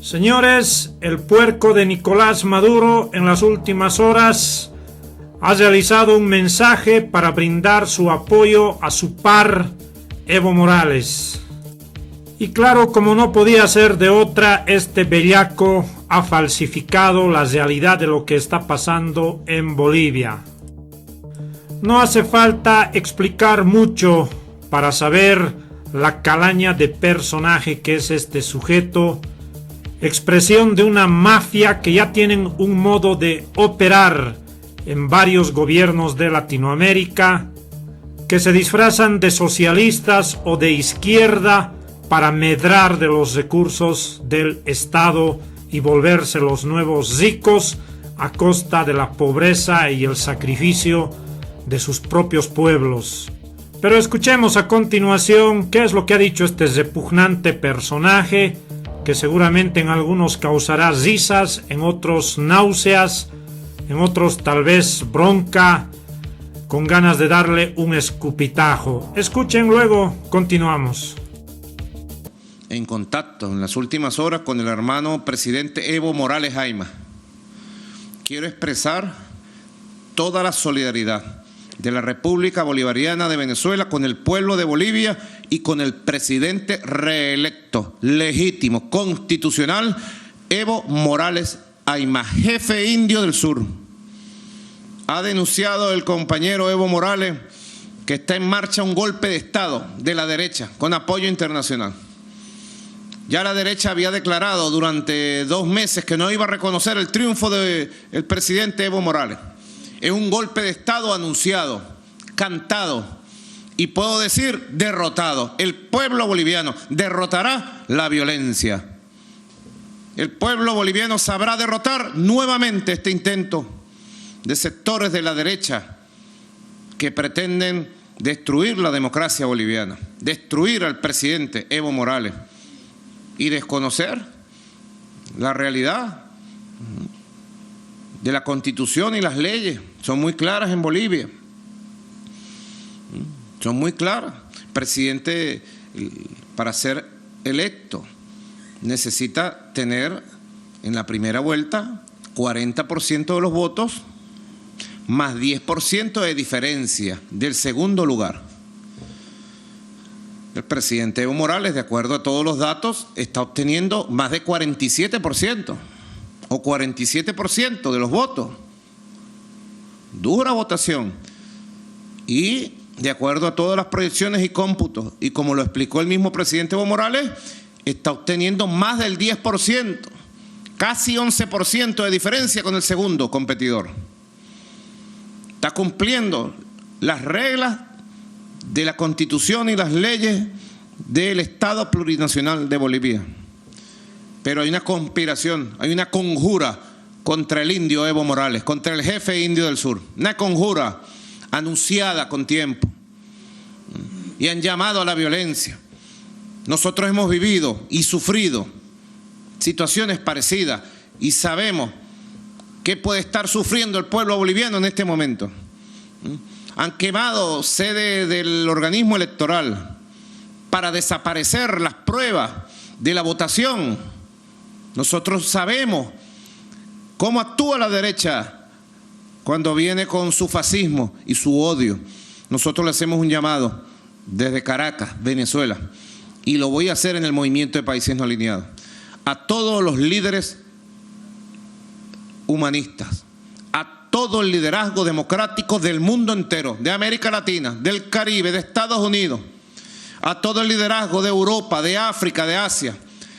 Señores, el puerco de Nicolás Maduro en las últimas horas ha realizado un mensaje para brindar su apoyo a su par Evo Morales. Y claro, como no podía ser de otra, este bellaco ha falsificado la realidad de lo que está pasando en Bolivia. No hace falta explicar mucho para saber la calaña de personaje que es este sujeto, expresión de una mafia que ya tienen un modo de operar en varios gobiernos de Latinoamérica, que se disfrazan de socialistas o de izquierda para medrar de los recursos del Estado y volverse los nuevos ricos a costa de la pobreza y el sacrificio de sus propios pueblos. Pero escuchemos a continuación qué es lo que ha dicho este repugnante personaje, que seguramente en algunos causará risas, en otros náuseas, en otros tal vez bronca, con ganas de darle un escupitajo. Escuchen, luego continuamos. En contacto en las últimas horas con el hermano presidente Evo Morales Ayma. Quiero expresar toda la solidaridad de la República Bolivariana de Venezuela con el pueblo de Bolivia y con el presidente reelecto, legítimo, constitucional, Evo Morales Ayma, jefe indio del sur. Ha denunciado el compañero Evo Morales que está en marcha un golpe de Estado de la derecha con apoyo internacional. Ya la derecha había declarado durante 2 meses que no iba a reconocer el triunfo del presidente Evo Morales. Es un golpe de Estado anunciado, cantado y puedo decir derrotado. El pueblo boliviano derrotará la violencia. El pueblo boliviano sabrá derrotar nuevamente este intento de sectores de la derecha que pretenden destruir la democracia boliviana, destruir al presidente Evo Morales y desconocer la realidad de la Constitución y las leyes. Son muy claras en Bolivia. Son muy claras. El presidente, para ser electo, necesita tener en la primera vuelta 40% de los votos más 10% de diferencia del segundo lugar. El presidente Evo Morales, de acuerdo a todos los datos, está obteniendo más de 47% o 47% de los votos. Dura votación. Y de acuerdo a todas las proyecciones y cómputos, y como lo explicó el mismo presidente Evo Morales, está obteniendo más del 10%, casi 11% de diferencia con el segundo competidor. Está cumpliendo las reglas de la Constitución y las leyes del Estado plurinacional de Bolivia. Pero hay una conspiración, hay una conjura contra el indio Evo Morales, contra el jefe indio del sur. Una conjura anunciada con tiempo. Y han llamado a la violencia. Nosotros hemos vivido y sufrido situaciones parecidas y sabemos qué puede estar sufriendo el pueblo boliviano en este momento. Han quemado sede del organismo electoral para desaparecer las pruebas de la votación. Nosotros sabemos cómo actúa la derecha cuando viene con su fascismo y su odio. Nosotros le hacemos un llamado desde Caracas, Venezuela, y lo voy a hacer en el Movimiento de Países No Alineados, a todos los líderes humanistas, todo el liderazgo democrático del mundo entero, de América Latina, del Caribe, de Estados Unidos, a todo el liderazgo de Europa, de África, de Asia,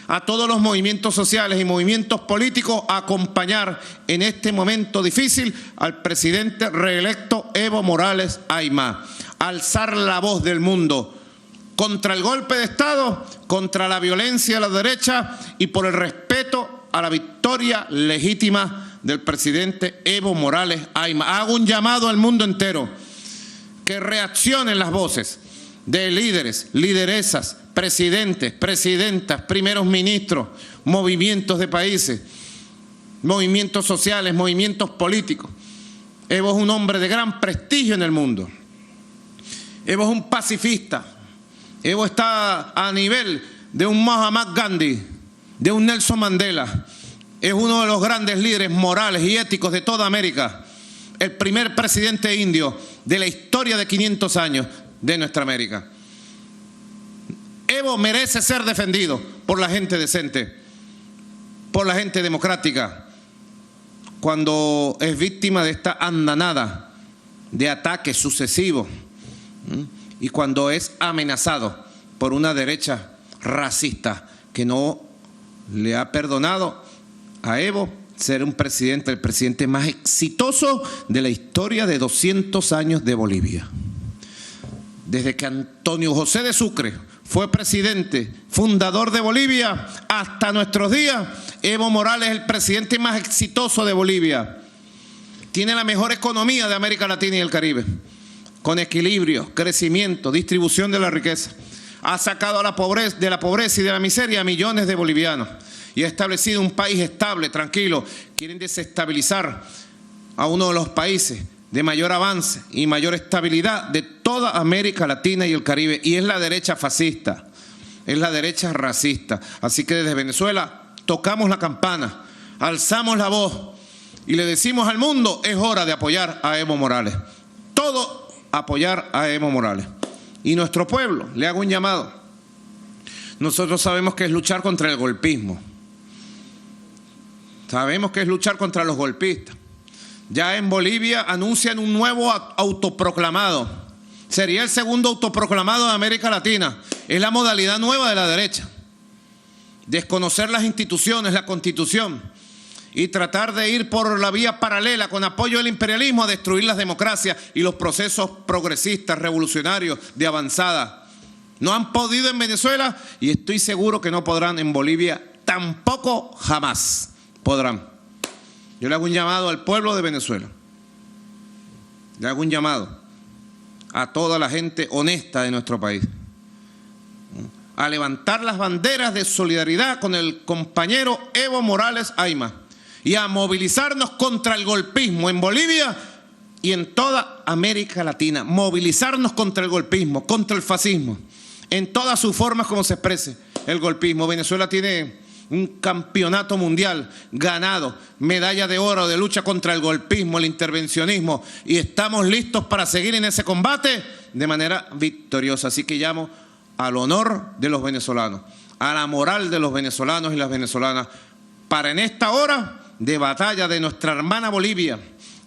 a todos los movimientos sociales y movimientos políticos a acompañar en este momento difícil al presidente reelecto Evo Morales Ayma, alzar la voz del mundo contra el golpe de Estado, contra la violencia de la derecha y por el respeto a la victoria legítima del presidente Evo Morales Ayma. Hago un llamado al mundo entero que reaccionen las voces de líderes, lideresas, presidentes, presidentas, primeros ministros, movimientos de países, movimientos sociales, movimientos políticos. Evo es un hombre de gran prestigio en el mundo. Evo es un pacifista. Evo está a nivel de un Mahatma Gandhi, de un Nelson Mandela. Es uno de los grandes líderes morales y éticos de toda América. El primer presidente indio de la historia de 500 años de nuestra América. Evo merece ser defendido por la gente decente, por la gente democrática, cuando es víctima de esta andanada de ataques sucesivos y cuando es amenazado por una derecha racista que no le ha perdonado a Evo ser un presidente, el presidente más exitoso de la historia de 200 años de Bolivia. Desde que Antonio José de Sucre fue presidente, fundador de Bolivia, hasta nuestros días, Evo Morales es el presidente más exitoso de Bolivia. Tiene la mejor economía de América Latina y el Caribe, con equilibrio, crecimiento, distribución de la riqueza. Ha sacado a de la pobreza y de la miseria a millones de bolivianos y ha establecido un país estable, tranquilo. Quieren desestabilizar a uno de los países de mayor avance y mayor estabilidad de toda América Latina y el Caribe, y es la derecha fascista, es la derecha racista. Así que desde Venezuela tocamos la campana, alzamos la voz y le decimos al mundo: es hora de apoyar a Evo Morales. Todo apoyar a Evo Morales. Y nuestro pueblo, le hago un llamado. Nosotros sabemos que es luchar contra el golpismo. Sabemos que es luchar contra los golpistas. Ya en Bolivia anuncian un nuevo autoproclamado. Sería el segundo autoproclamado de América Latina. Es la modalidad nueva de la derecha. Desconocer las instituciones, la Constitución, y tratar de ir por la vía paralela con apoyo del imperialismo a destruir las democracias y los procesos progresistas, revolucionarios, de avanzada. No han podido en Venezuela y estoy seguro que no podrán en Bolivia, tampoco jamás podrán. Yo le hago un llamado al pueblo de Venezuela. Le hago un llamado a toda la gente honesta de nuestro país a levantar las banderas de solidaridad con el compañero Evo Morales Ayma y a movilizarnos contra el golpismo en Bolivia y en toda América Latina. Movilizarnos contra el golpismo, contra el fascismo, en todas sus formas como se exprese el golpismo. Venezuela tiene un campeonato mundial ganado, medalla de oro de lucha contra el golpismo, el intervencionismo, y estamos listos para seguir en ese combate de manera victoriosa. Así que llamo al honor de los venezolanos, a la moral de los venezolanos y las venezolanas, para en esta hora de batalla de nuestra hermana Bolivia,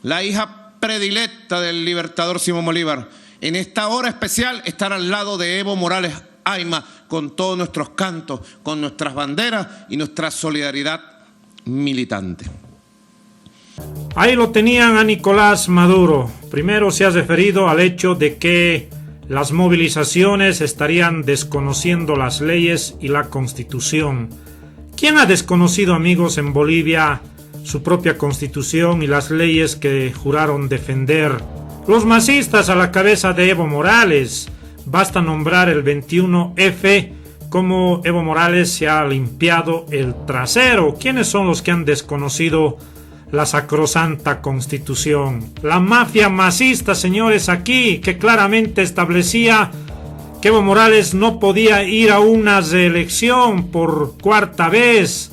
la hija predilecta del libertador Simón Bolívar, en esta hora especial estar al lado de Evo Morales Ayma, con todos nuestros cantos, con nuestras banderas y nuestra solidaridad militante. Ahí lo tenían a Nicolás Maduro. Primero se ha referido al hecho de que las movilizaciones estarían desconociendo las leyes y la Constitución. ¿Quién ha desconocido, amigos, en Bolivia su propia Constitución y las leyes que juraron defender? Los masistas a la cabeza de Evo Morales. Basta nombrar el 21F, como Evo Morales se ha limpiado el trasero. ¿Quiénes son los que han desconocido la sacrosanta Constitución? La mafia masista, señores, aquí, que claramente establecía que Evo Morales no podía ir a una reelección por cuarta vez,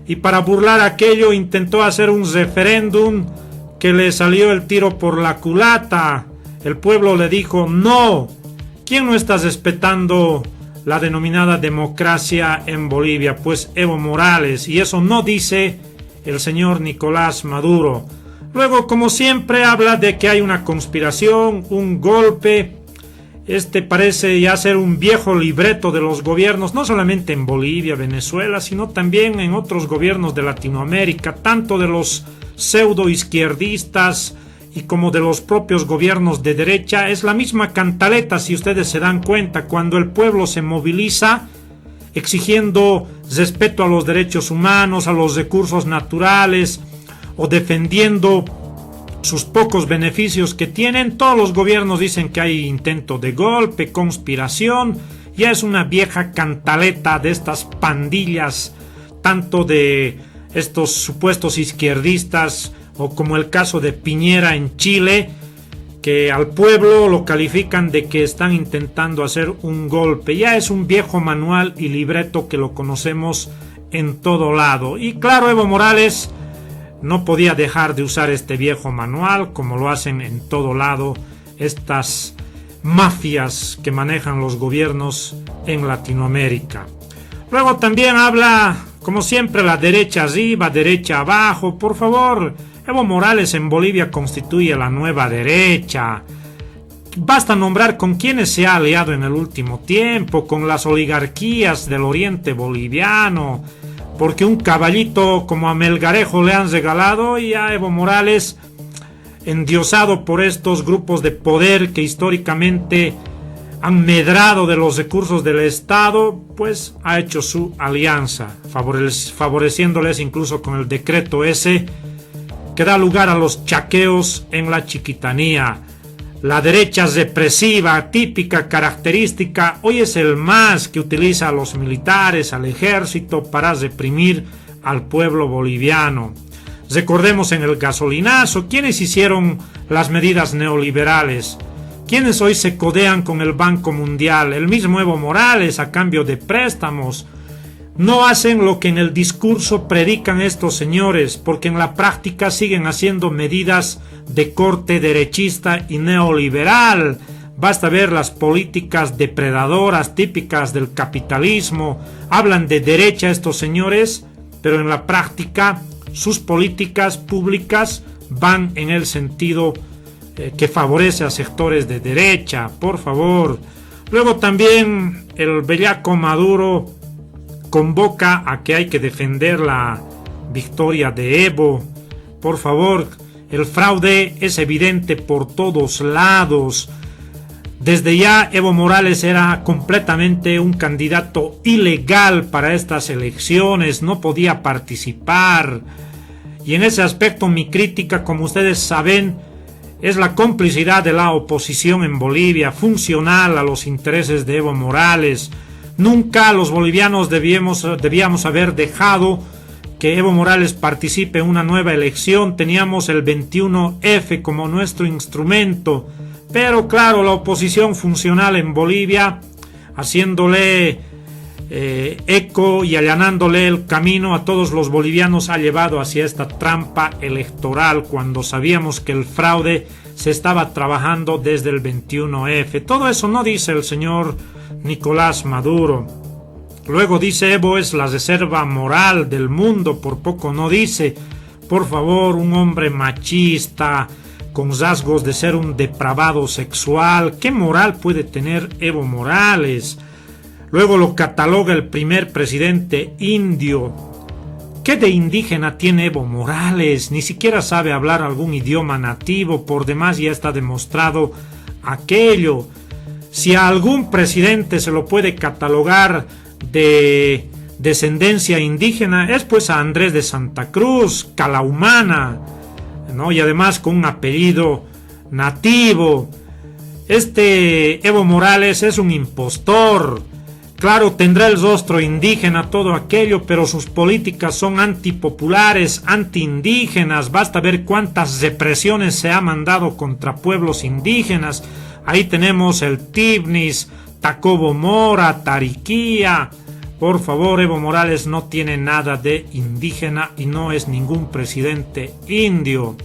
y para burlar aquello intentó hacer un referéndum que le salió el tiro por la culata. El pueblo le dijo no. ¿Quién no está respetando la denominada democracia en Bolivia? Pues Evo Morales, y eso no dice el señor Nicolás Maduro. Luego, como siempre, habla de que hay una conspiración, un golpe. Parece ya ser un viejo libreto de los gobiernos, no solamente en Bolivia, Venezuela, sino también en otros gobiernos de Latinoamérica, tanto de los pseudo izquierdistas y como de los propios gobiernos de derecha. Es la misma cantaleta, si ustedes se dan cuenta, cuando el pueblo se moviliza exigiendo respeto a los derechos humanos, a los recursos naturales, o defendiendo sus pocos beneficios que tienen. Todos los gobiernos dicen que hay intento de golpe, conspiración. Ya es una vieja cantaleta de estas pandillas, tanto de estos supuestos izquierdistas, o como el caso de Piñera en Chile, que al pueblo lo califican de que están intentando hacer un golpe. Ya es un viejo manual y libreto que lo conocemos en todo lado. Y claro, Evo Morales no podía dejar de usar este viejo manual, como lo hacen en todo lado estas mafias que manejan los gobiernos en Latinoamérica. Luego también habla, como siempre, la derecha arriba, derecha abajo. Por favor, Evo Morales en Bolivia constituye la nueva derecha. Basta nombrar con quienes se ha aliado en el último tiempo, con las oligarquías del oriente boliviano, porque un caballito como a Melgarejo le han regalado, y a Evo Morales, endiosado por estos grupos de poder que históricamente han medrado de los recursos del Estado, pues ha hecho su alianza, favoreciéndoles incluso con el decreto ese que da lugar a los chaqueos en la Chiquitanía. La derecha represiva, típica característica, hoy es el MAS, que utiliza a los militares, al ejército, para reprimir al pueblo boliviano. Recordemos en el gasolinazo, ¿quiénes hicieron las medidas neoliberales? ¿Quiénes hoy se codean con el Banco Mundial? El mismo Evo Morales, a cambio de préstamos. No hacen lo que en el discurso predican estos señores, porque en la práctica siguen haciendo medidas de corte derechista y neoliberal. Basta ver las políticas depredadoras típicas del capitalismo. Hablan de derecha estos señores, pero en la práctica sus políticas públicas van en el sentido que favorece a sectores de derecha, por favor. Luego también el bellaco Maduro convoca a que hay que defender la victoria de Evo. Por favor, el fraude es evidente por todos lados. Desde ya Evo Morales era completamente un candidato ilegal para estas elecciones, no podía participar. Y en ese aspecto mi crítica, como ustedes saben, es la complicidad de la oposición en Bolivia, funcional a los intereses de Evo Morales. Nunca los bolivianos debíamos haber dejado que Evo Morales participe en una nueva elección. Teníamos el 21F como nuestro instrumento, pero claro, la oposición funcional en Bolivia, haciéndole eco y allanándole el camino a todos los bolivianos, ha llevado hacia esta trampa electoral, cuando sabíamos que el fraude se estaba trabajando desde el 21F. Todo eso no dice el señor Nicolás Maduro. Luego dice Evo es la reserva moral del mundo, por poco no dice. Por favor, un hombre machista, con rasgos de ser un depravado sexual. ¿Qué moral puede tener Evo Morales? Luego lo cataloga el primer presidente indio. ¿Qué de indígena tiene Evo Morales? Ni siquiera sabe hablar algún idioma nativo. Por demás ya está demostrado aquello. Si a algún presidente se lo puede catalogar de descendencia indígena, es pues a Andrés de Santa Cruz, Calahumana, ¿no? Y además con un apellido nativo. Este Evo Morales es un impostor. Claro, tendrá el rostro indígena, todo aquello, pero sus políticas son antipopulares, antiindígenas. Basta ver cuántas represiones se ha mandado contra pueblos indígenas. Ahí tenemos el Tibnis, Tacobo Mora, Tariquía. Por favor, Evo Morales no tiene nada de indígena y no es ningún presidente indio.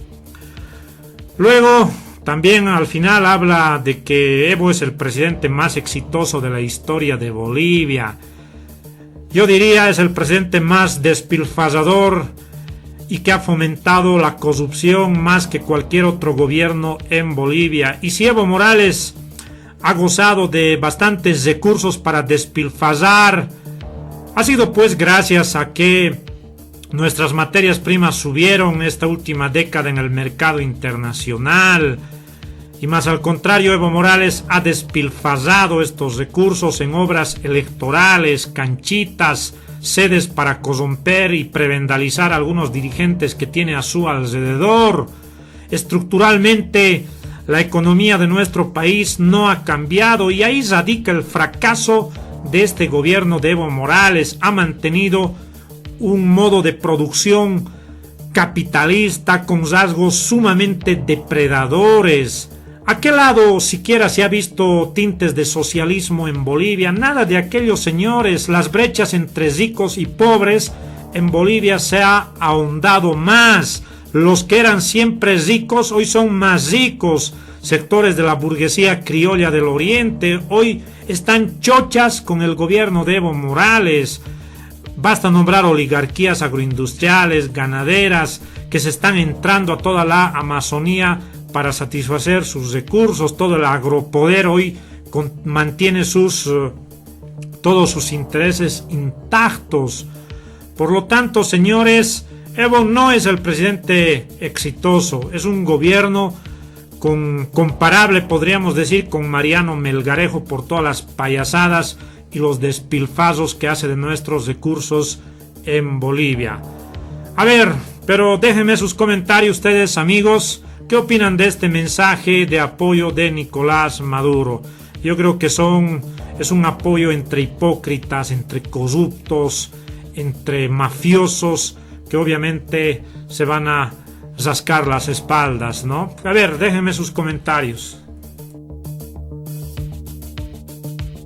Luego, también al final habla de que Evo es el presidente más exitoso de la historia de Bolivia. Yo diría es el presidente más despilfarrador y que ha fomentado la corrupción más que cualquier otro gobierno en Bolivia. Y si Evo Morales ha gozado de bastantes recursos para despilfarrar, ha sido pues gracias a que nuestras materias primas subieron esta última década en el mercado internacional. Y más al contrario, Evo Morales ha despilfarrado estos recursos en obras electorales, canchitas, sedes para corromper y prevendalizar a algunos dirigentes que tiene a su alrededor. Estructuralmente, la economía de nuestro país no ha cambiado y ahí radica el fracaso de este gobierno de Evo Morales. Ha mantenido un modo de producción capitalista con rasgos sumamente depredadores. ¿A qué lado siquiera se ha visto tintes de socialismo en Bolivia? Nada de aquellos señores. Las brechas entre ricos y pobres en Bolivia se ha ahondado más. Los que eran siempre ricos hoy son más ricos. Sectores de la burguesía criolla del oriente hoy están chochas con el gobierno de Evo Morales. Basta nombrar oligarquías agroindustriales, ganaderas, que se están entrando a toda la Amazonía para satisfacer sus recursos. Todo el agropoder hoy mantiene todos sus intereses intactos. Por lo tanto, señores, Evo no es el presidente exitoso, es un gobierno comparable, podríamos decir, con Mariano Melgarejo por todas las payasadas y los despilfazos que hace de nuestros recursos en Bolivia. A ver, pero déjenme sus comentarios ustedes, amigos. ¿Qué opinan de este mensaje de apoyo de Nicolás Maduro? Yo creo que es un apoyo entre hipócritas, entre corruptos, entre mafiosos, que obviamente se van a rascar las espaldas, ¿no? A ver, déjenme sus comentarios.